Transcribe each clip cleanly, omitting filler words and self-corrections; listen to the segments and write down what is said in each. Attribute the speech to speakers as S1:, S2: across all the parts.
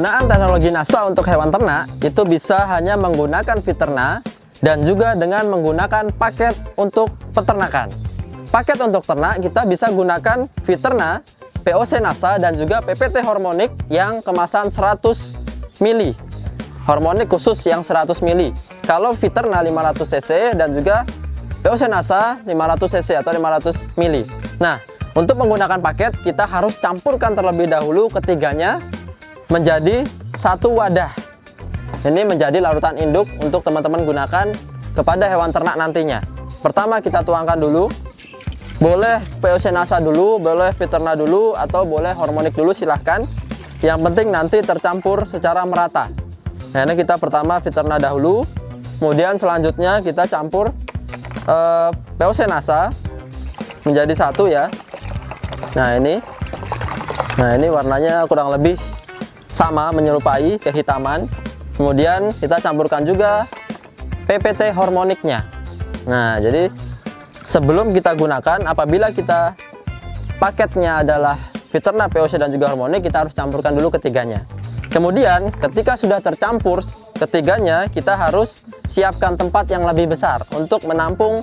S1: Penggunaan teknologi NASA untuk hewan ternak itu bisa hanya menggunakan Fiterna dan juga dengan menggunakan paket untuk peternakan. Paket untuk ternak kita bisa gunakan Fiterna, POC NASA, dan juga PPT Hormonic yang kemasan 100 ml. Hormonic khusus yang 100 ml. Kalau Fiterna 500 cc dan juga POC NASA 500 cc atau 500 ml. Nah, untuk menggunakan paket kita harus campurkan terlebih dahulu ketiganya menjadi satu wadah. Ini menjadi larutan induk untuk teman-teman gunakan kepada hewan ternak nantinya. Pertama kita tuangkan dulu. Boleh POC NASA dulu, boleh Fiterna dulu, atau boleh Hormonic dulu, silahkan. Yang penting nanti tercampur secara merata. Nah, ini kita pertama Fiterna dahulu, kemudian selanjutnya kita campur POC NASA menjadi satu ya. Nah ini warnanya kurang lebih sama, menyerupai kehitaman. Kemudian kita campurkan juga PPT Hormonicnya. Nah, jadi sebelum kita gunakan, apabila kita paketnya adalah Fiterna, POC, dan juga Hormonic, kita harus campurkan dulu ketiganya. Kemudian ketika sudah tercampur ketiganya, kita harus siapkan tempat yang lebih besar untuk menampung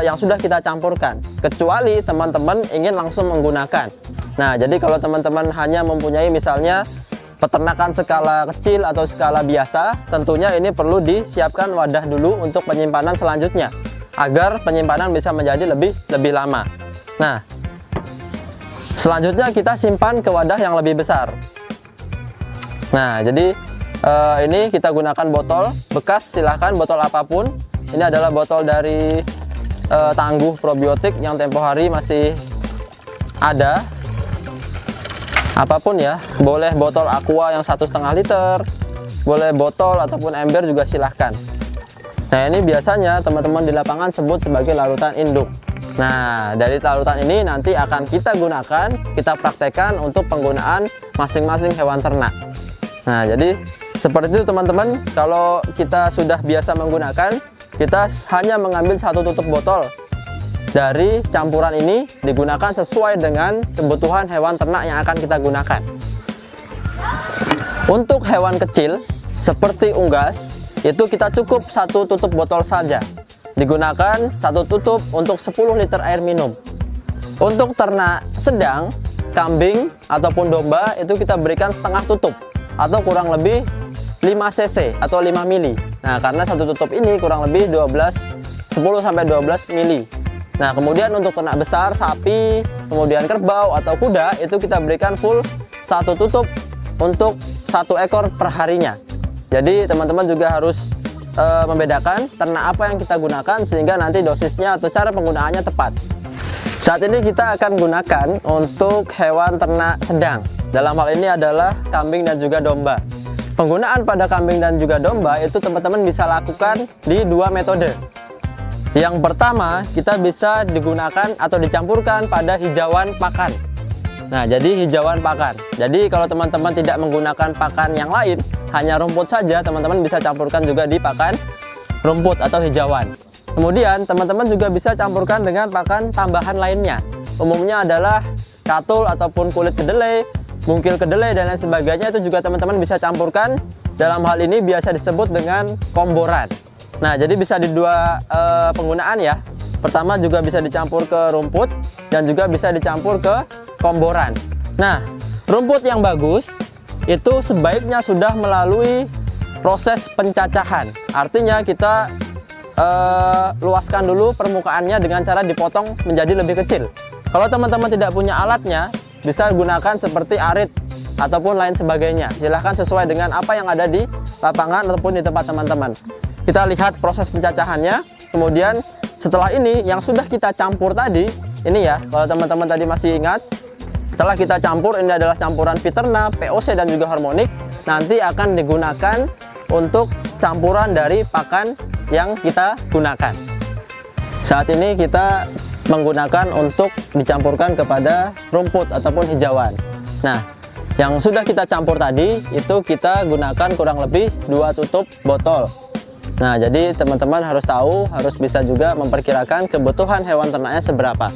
S1: yang sudah kita campurkan, kecuali teman-teman ingin langsung menggunakan. Nah, jadi kalau teman-teman hanya mempunyai misalnya peternakan skala kecil atau skala biasa, tentunya ini perlu disiapkan wadah dulu untuk penyimpanan selanjutnya, agar penyimpanan bisa menjadi lebih lama. Nah, selanjutnya kita simpan ke wadah yang lebih besar. Nah, jadi ini kita gunakan botol bekas, silahkan botol apapun. Ini adalah botol dari Tangguh Probiotik yang tempo hari masih ada. Apapun ya, boleh botol Aqua yang 1,5 liter, boleh botol ataupun ember juga silahkan. Nah, ini biasanya teman-teman di lapangan sebut sebagai larutan induk. Nah, dari larutan ini nanti akan kita gunakan, kita praktekkan untuk penggunaan masing-masing hewan ternak. Nah, jadi seperti itu teman-teman. Kalau kita sudah biasa menggunakan, kita hanya mengambil satu tutup botol dari campuran ini, digunakan sesuai dengan kebutuhan hewan ternak yang akan kita gunakan. Untuk hewan kecil seperti unggas, itu kita cukup satu tutup botol saja. Digunakan satu tutup untuk 10 liter air minum. Untuk ternak sedang, kambing ataupun domba, itu kita berikan setengah tutup atau kurang lebih 5 cc atau 5 mili. Nah, karena satu tutup ini kurang lebih 10-12 mili. Nah, kemudian untuk ternak besar, sapi, kemudian kerbau atau kuda, itu kita berikan full satu tutup untuk 1 ekor per harinya. Jadi teman-teman juga harus membedakan ternak apa yang kita gunakan sehingga nanti dosisnya atau cara penggunaannya tepat. Saat ini kita akan gunakan untuk hewan ternak sedang. Dalam hal ini adalah kambing dan juga domba. Penggunaan pada kambing dan juga domba itu teman-teman bisa lakukan di 2 metode. Yang pertama, kita bisa digunakan atau dicampurkan pada hijauan pakan. Nah, jadi hijauan pakan. Jadi kalau teman-teman tidak menggunakan pakan yang lain, hanya rumput saja, teman-teman bisa campurkan juga di pakan rumput atau hijauan. Kemudian teman-teman juga bisa campurkan dengan pakan tambahan lainnya. Umumnya adalah katul ataupun kulit kedelai, mungkil kedelai, dan lain sebagainya. Itu juga teman-teman bisa campurkan. Dalam hal ini biasa disebut dengan komboran. Nah, jadi bisa di 2 penggunaan ya. Pertama juga bisa dicampur ke rumput dan juga bisa dicampur ke komboran. Nah, rumput yang bagus itu sebaiknya sudah melalui proses pencacahan. Artinya kita luaskan dulu permukaannya dengan cara dipotong menjadi lebih kecil. Kalau teman-teman tidak punya alatnya, bisa gunakan seperti arit ataupun lain sebagainya. Silahkan sesuai dengan apa yang ada di lapangan ataupun di tempat teman-teman. Kita lihat proses pencacahannya. Kemudian setelah ini yang sudah kita campur tadi, ini ya, kalau teman-teman tadi masih ingat, setelah kita campur, ini adalah campuran Fiterna, POC, dan juga Hormonic. Nanti akan digunakan untuk campuran dari pakan yang kita gunakan. Saat ini kita menggunakan untuk dicampurkan kepada rumput ataupun hijauan. Nah, yang sudah kita campur tadi itu kita gunakan kurang lebih 2 tutup botol. Nah, jadi teman-teman harus tahu, harus bisa juga memperkirakan kebutuhan hewan ternaknya seberapa.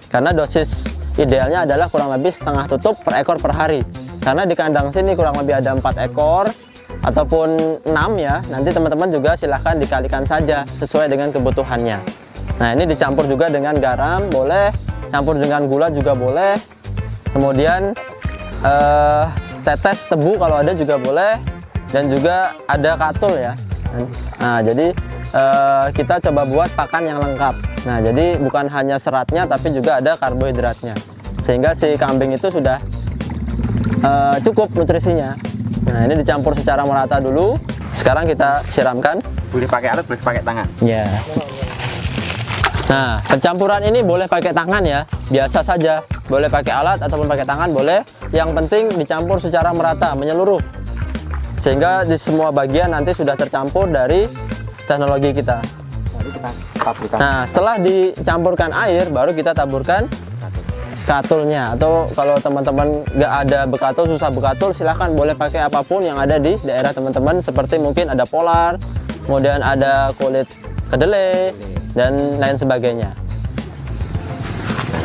S1: Karena dosis idealnya adalah kurang lebih setengah tutup per ekor per hari. karena di kandang sini kurang lebih ada 4 ekor ataupun 6 ya. Nanti teman-teman juga silahkan dikalikan saja sesuai dengan kebutuhannya. Nah, ini dicampur juga dengan garam boleh, campur dengan gula juga boleh, kemudian tetes tebu kalau ada juga boleh, dan juga ada katul ya. Nah, jadi kita coba buat pakan yang lengkap. Nah, jadi bukan hanya seratnya tapi juga ada karbohidratnya, sehingga si kambing itu sudah cukup nutrisinya. Nah, ini dicampur secara merata dulu. Sekarang kita siramkan.
S2: Boleh pakai alat, boleh pakai tangan.
S1: Ya. Nah, pencampuran ini boleh pakai tangan ya, biasa saja. Boleh pakai alat ataupun pakai tangan boleh. Yang penting dicampur secara merata, menyeluruh, sehingga di semua bagian nanti sudah tercampur dari teknologi kita.
S2: Lalu kita taburkan.
S1: Nah, setelah dicampurkan air, baru kita taburkan katulnya. Atau kalau teman-teman nggak ada bekatul, susah bekatul, silahkan boleh pakai apapun yang ada di daerah teman-teman, seperti mungkin ada polar, kemudian ada kulit kedelai, dan lain sebagainya.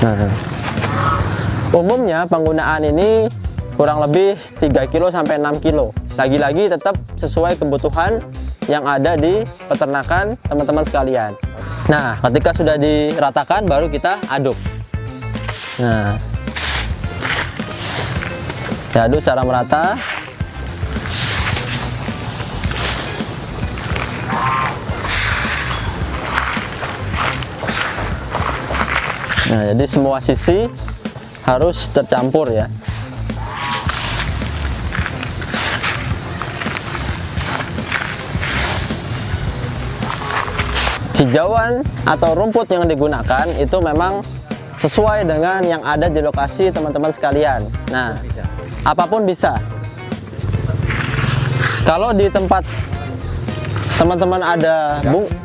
S1: Nah, umumnya penggunaan ini kurang lebih 3 kilo sampai 6 kilo. Lagi-lagi tetap sesuai kebutuhan yang ada di peternakan teman-teman sekalian. Nah, ketika sudah diratakan baru kita aduk. Nah, diaduk secara merata. Nah, jadi semua sisi harus tercampur ya. Hijauan atau rumput yang digunakan itu memang sesuai dengan yang ada di lokasi teman-teman sekalian. Nah, apapun bisa. Kalau di tempat teman-teman ada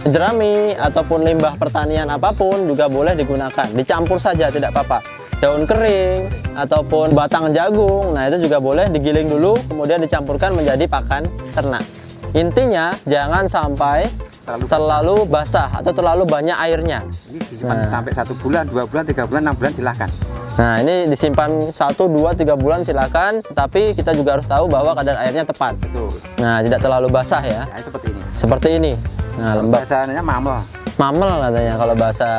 S1: jerami ataupun limbah pertanian apapun juga boleh digunakan. Dicampur saja, tidak apa-apa. Daun kering ataupun batang jagung, nah itu juga boleh digiling dulu, kemudian dicampurkan menjadi pakan ternak. Intinya jangan sampai terlalu basah atau terlalu banyak airnya.
S2: Ini disimpan sampai 1 bulan, 2 bulan, 3 bulan, 6 bulan silahkan.
S1: Nah, ini disimpan 1, 2, 3 bulan silahkan, tapi kita juga harus tahu bahwa kadar airnya tepat.
S2: Betul.
S1: Nah, tidak terlalu basah ya.
S2: Nah, seperti ini.
S1: Seperti ini. Nah, lembab.
S2: Bahasanya mamel.
S1: Mamel katanya kalau bahasa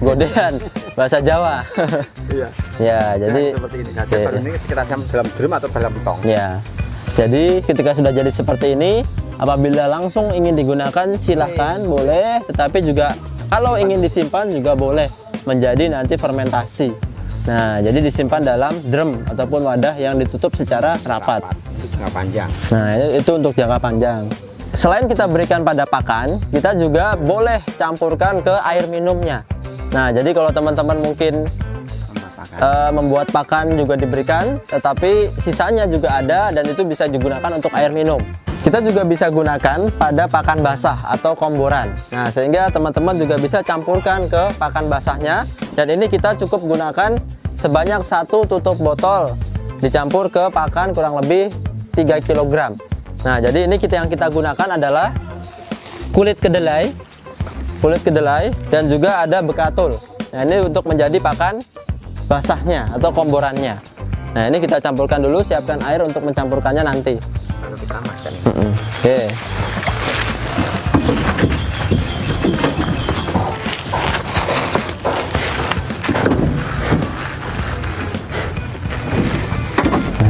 S1: godean, bahasa Jawa.
S2: Iya.
S1: Ya, jadi
S2: seperti ini saja. Baru ini kita siam dalam drum atau dalam tong.
S1: ya. Jadi ketika sudah jadi seperti ini, apabila langsung ingin digunakan silahkan boleh, tetapi juga kalau ingin disimpan juga boleh menjadi nanti fermentasi. Nah, jadi disimpan dalam drum ataupun wadah yang ditutup secara rapat.
S2: Untuk jangka panjang.
S1: Nah, itu untuk jangka panjang. Selain kita berikan pada pakan, kita juga boleh campurkan ke air minumnya. Nah, jadi kalau teman-teman mungkin membuat pakan juga diberikan, tetapi sisanya juga ada dan itu bisa digunakan untuk air minum. Kita juga bisa gunakan pada pakan basah atau komboran. Nah, sehingga teman-teman juga bisa campurkan ke pakan basahnya. Dan ini kita cukup gunakan sebanyak 1 tutup botol dicampur ke pakan kurang lebih 3 kg. Nah, jadi ini yang kita gunakan adalah kulit kedelai dan juga ada bekatul. Nah, ini untuk menjadi pakan basahnya atau komborannya. Nah, ini kita campurkan dulu, siapkan air untuk mencampurkannya nanti.
S2: Lalu kita masukkan.
S1: Oke.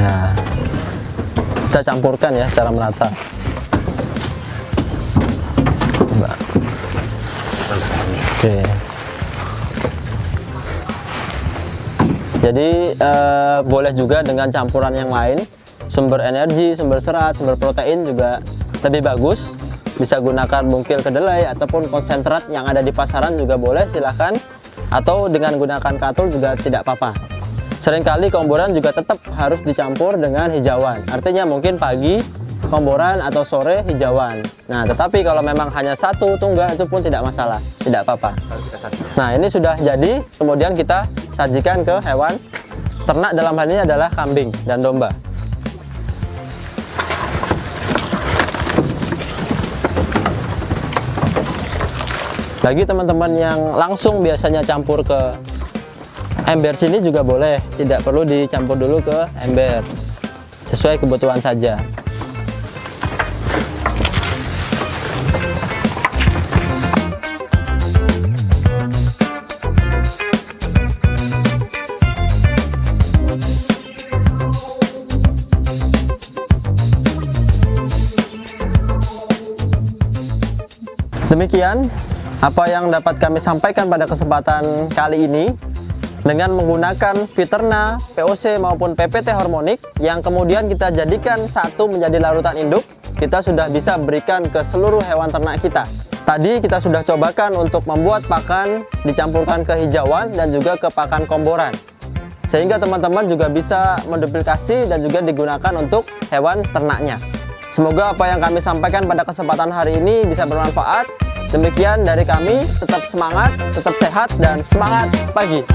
S1: Nah, kita campurkan ya secara merata. Oke. Jadi boleh juga dengan campuran yang lain, sumber energi, sumber serat, sumber protein juga lebih bagus. Bisa gunakan bungkil kedelai ataupun konsentrat yang ada di pasaran juga boleh, silahkan. Atau dengan gunakan katul juga tidak apa-apa. Seringkali komboran juga tetap harus dicampur dengan hijauan. Artinya mungkin pagi komboran atau sore hijauan. Nah, tetapi kalau memang hanya 1 tunggal itu pun tidak masalah, tidak apa-apa. Nah, ini sudah jadi, kemudian kita sajikan ke hewan ternak, dalam hal ini adalah kambing dan domba. Bagi teman-teman yang langsung biasanya campur ke Ember sini juga boleh, tidak perlu dicampur dulu ke ember, sesuai kebutuhan saja. Demikian apa yang dapat kami sampaikan pada kesempatan kali ini. Dengan menggunakan Viterna, POC maupun PPT hormonik yang kemudian kita jadikan satu menjadi larutan induk, kita sudah bisa berikan ke seluruh hewan ternak kita. Tadi kita sudah cobakan untuk membuat pakan dicampurkan ke hijauan dan juga ke pakan komboran, sehingga teman-teman juga bisa menduplikasi dan juga digunakan untuk hewan ternaknya. Semoga apa yang kami sampaikan pada kesempatan hari ini bisa bermanfaat. Demikian dari kami, tetap semangat, tetap sehat, dan semangat pagi.